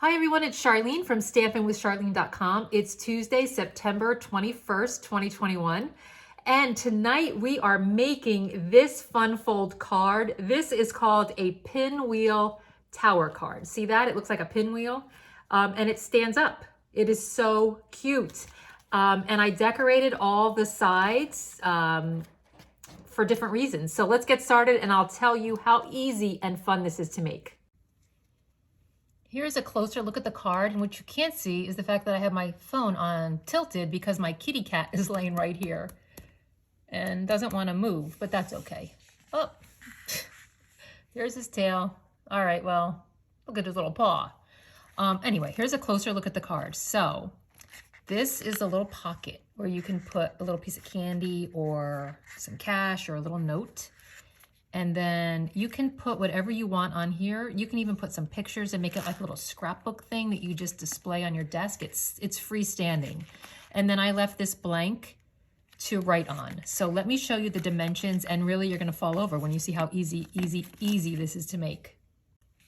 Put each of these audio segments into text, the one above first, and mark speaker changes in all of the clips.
Speaker 1: Hi everyone, it's Charlene from stampinwithcharlene.com. It's Tuesday, September 21st, 2021. And tonight we are making this fun fold card. This is called a pinwheel tower card. See that? It looks like a pinwheel and it stands up. It is so cute. And I decorated all the sides for different reasons. So let's get started and I'll tell you how easy and fun this is to make. Here's a closer look at the card, and what you can't see is the fact that I have my phone on tilted because my kitty cat is laying right here and doesn't want to move, but that's okay. Oh, there's his tail. All right, well, look at his little paw. Anyway, here's a closer look at the card. So this is a little pocket where you can put a little piece of candy or some cash or a little note. And then you can put whatever you want on here. You can even put some pictures and make it like a little scrapbook thing that you just display on your desk. It's freestanding. And then I left this blank to write on. So let me show you the dimensions, and really you're gonna fall over when you see how easy this is to make.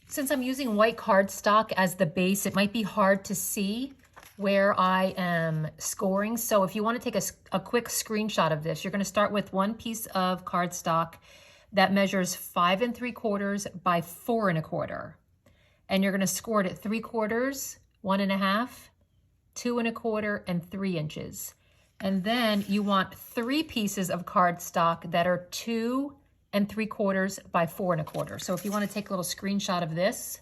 Speaker 1: Since I'm using white cardstock as the base, it might be hard to see where I am scoring. So if you wanna take a quick screenshot of this, you're gonna start with one piece of cardstock that measures 5 3/4 by 4 1/4. And you're gonna score it at 3/4, 1 1/2, 2 1/4, and 3 inches. And then you want 3 pieces of cardstock that are 2 3/4 by 4 1/4. So if you wanna take a little screenshot of this,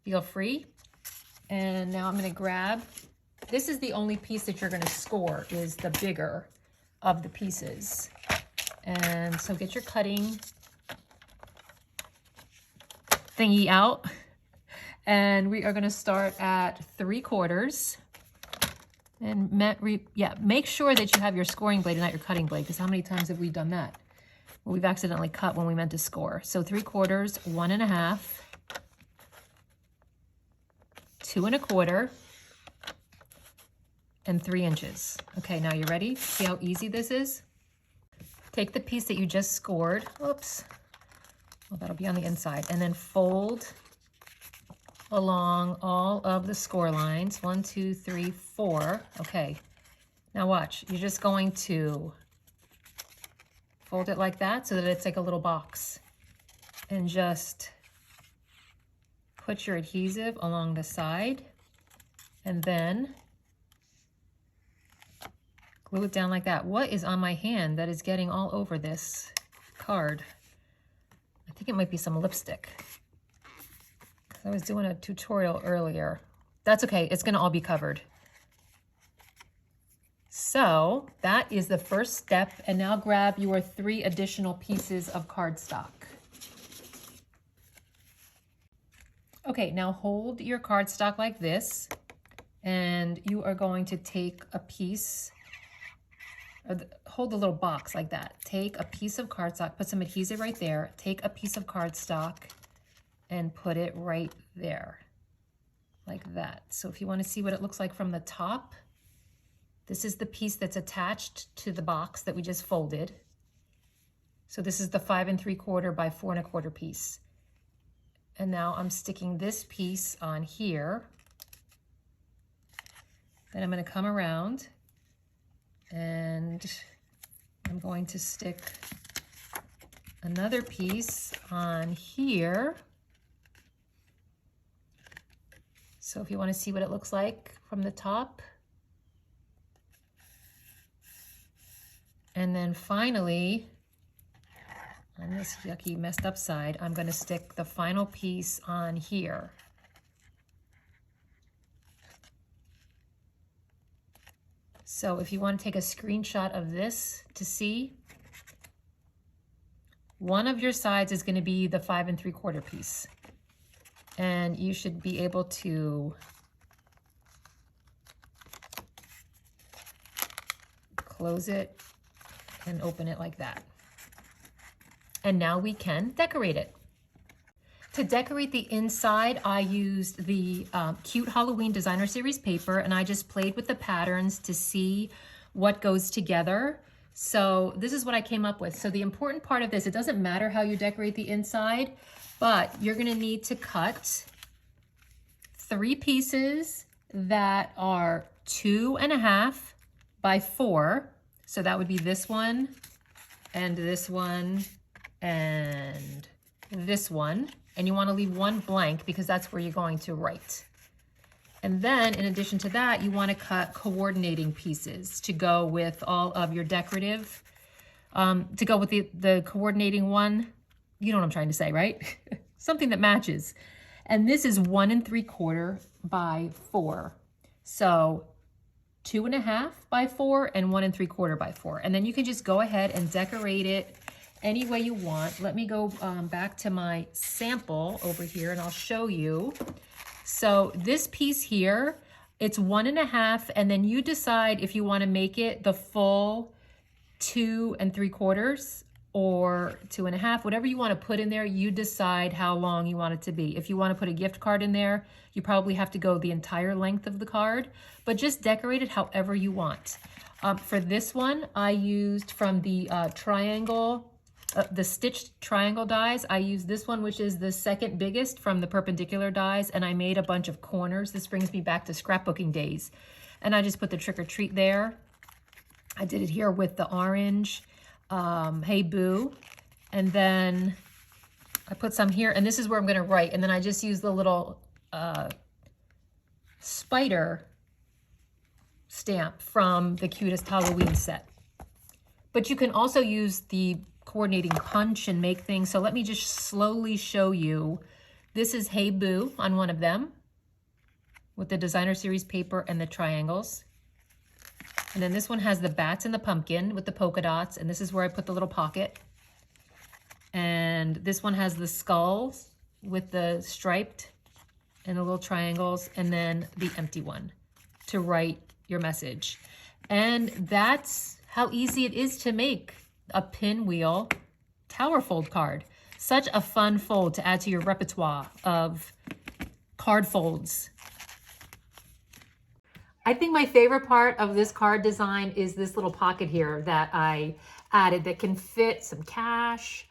Speaker 1: feel free. And now I'm gonna grab, this is the only piece that you're gonna score, is the bigger of the pieces. And so get your cutting thingy out, and we are going to start at 3/4. And make sure that you have your scoring blade and not your cutting blade, because how many times have we done that? Well, we've accidentally cut when we meant to score. So 3/4, 1 1/2, 2 1/4, and 3 inches. Okay, now you ready? See how easy this is? Take the piece that you just scored, oops, well, that'll be on the inside, and then fold along all of the score lines, 1, 2, 3, 4. Okay, now watch, you're just going to fold it like that so that it's like a little box, and just put your adhesive along the side, and then glue it down like that. What is on my hand that is getting all over this card? I think it might be some lipstick. I was doing a tutorial earlier. That's okay, it's gonna all be covered. So that is the first step, and now grab your 3 additional pieces of cardstock. Okay, now hold your cardstock like this, and you are going to take a piece, hold the little box like that. Take a piece of cardstock, put some adhesive right there, take a piece of cardstock and put it right there, like that. So if you want to see what it looks like from the top, this is the piece that's attached to the box that we just folded. So this is the 5 3/4 by 4 1/4 piece. And now I'm sticking this piece on here. Then I'm going to come around and I'm going to stick another piece on here. So if you want to see what it looks like from the top. And then finally, on this yucky messed up side, I'm going to stick the final piece on here. So if you want to take a screenshot of this to see, one of your sides is going to be the 5 3/4 piece. And you should be able to close it and open it like that. And now we can decorate it. To decorate the inside, I used the cute Halloween Designer Series paper, and I just played with the patterns to see what goes together. So this is what I came up with. So the important part of this, it doesn't matter how you decorate the inside, but you're gonna need to cut 3 pieces that are 2.5 by 4. So that would be this one and this one and this one. And you want to leave one blank because that's where you're going to write. And then in addition to that, you want to cut coordinating pieces to go with all of your decorative, to go with the coordinating one. You know what I'm trying to say, right? Something that matches. And this is 1 3/4 by 4. So 2.5 by 4 and 1 3/4 by 4. And then you can just go ahead and decorate it any way you want. Let me go back to my sample over here and I'll show you. So this piece here, it's 1.5, and then you decide if you want to make it the full 2 3/4 or 2.5, whatever you want to put in there, you decide how long you want it to be. If you want to put a gift card in there, you probably have to go the entire length of the card, but just decorate it however you want. For this one, I used from the the stitched triangle dies. I used this one, which is the second biggest from the perpendicular dies, and I made a bunch of corners. This brings me back to scrapbooking days. And I just put the trick or treat there. I did it here with the orange, Hey Boo. And then I put some here, and this is where I'm gonna write. And then I just use the little spider stamp from the Cutest Halloween set. But you can also use the coordinating punch and make things. So let me just slowly show you. This is Hey Boo on one of them with the designer series paper and the triangles. And then this one has the bats and the pumpkin with the polka dots. And this is where I put the little pocket. And this one has the skulls with the striped and the little triangles, and then the empty one to write your message. And that's how easy it is to make a pinwheel tower fold card. Such a fun fold to add to your repertoire of card folds. I think my favorite part of this card design is this little pocket here that I added that can fit some cash.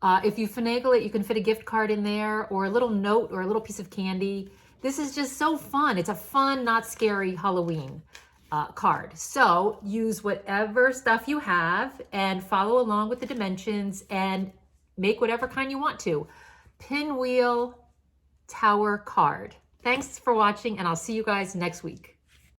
Speaker 1: If you finagle it, you can fit a gift card in there or a little note or a little piece of candy. This is just so fun. It's a fun, not scary Halloween card. So use whatever stuff you have and follow along with the dimensions and make whatever kind you want to. Pinwheel tower card. Thanks for watching, and I'll see you guys next week.